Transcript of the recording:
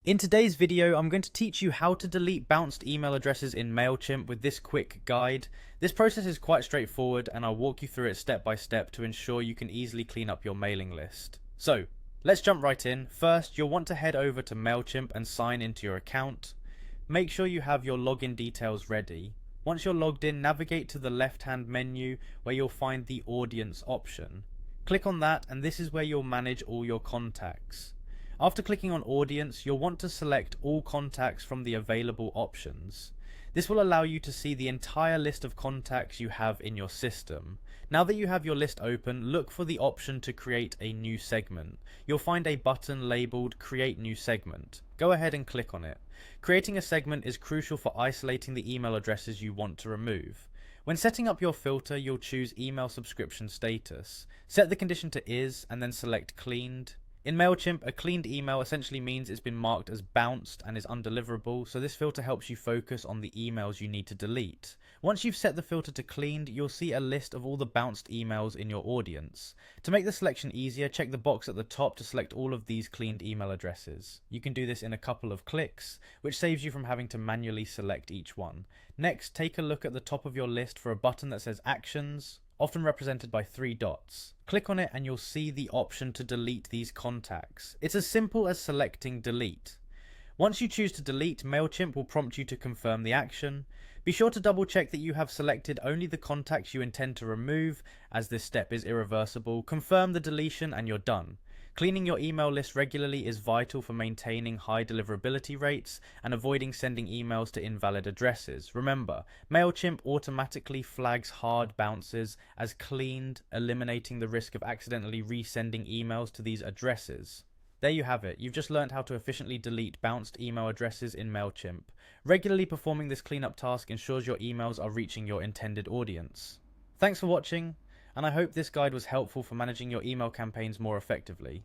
In today's video, I'm going to teach you how to delete bounced email addresses in Mailchimp with this quick guide. This process is quite straightforward and I'll walk you through it step by step to ensure you can easily clean up your mailing list. So, let's jump right in. First, you'll want to head over to Mailchimp and sign into your account. Make sure you have your login details ready. Once you're logged in, navigate to the left-hand menu where you'll find the audience option. Click on that and this is where you'll manage all your contacts. After clicking on Audience, you'll want to select all contacts from the available options. This will allow you to see the entire list of contacts you have in your system. Now that you have your list open, look for the option to create a new segment. You'll find a button labeled Create New Segment. Go ahead and click on it. Creating a segment is crucial for isolating the email addresses you want to remove. When setting up your filter, you'll choose Email Subscription Status. Set the condition to Is and then select Cleaned. In Mailchimp, a cleaned email essentially means it's been marked as bounced and is undeliverable, so this filter helps you focus on the emails you need to delete. Once you've set the filter to cleaned, you'll see a list of all the bounced emails in your audience. To make the selection easier, check the box at the top to select all of these cleaned email addresses. You can do this in a couple of clicks, which saves you from having to manually select each one. Next, take a look at the top of your list for a button that says Actions, often represented by 3 dots. Click on it and you'll see the option to delete these contacts. It's as simple as selecting Delete. Once you choose to delete, Mailchimp will prompt you to confirm the action. Be sure to double check that you have selected only the contacts you intend to remove, as this step is irreversible. Confirm the deletion and you're done. Cleaning your email list regularly is vital for maintaining high deliverability rates and avoiding sending emails to invalid addresses. Remember, Mailchimp automatically flags hard bounces as cleaned, eliminating the risk of accidentally resending emails to these addresses. There you have it. You've just learned how to efficiently delete bounced email addresses in Mailchimp. Regularly performing this cleanup task ensures your emails are reaching your intended audience. Thanks for watching, and I hope this guide was helpful for managing your email campaigns more effectively.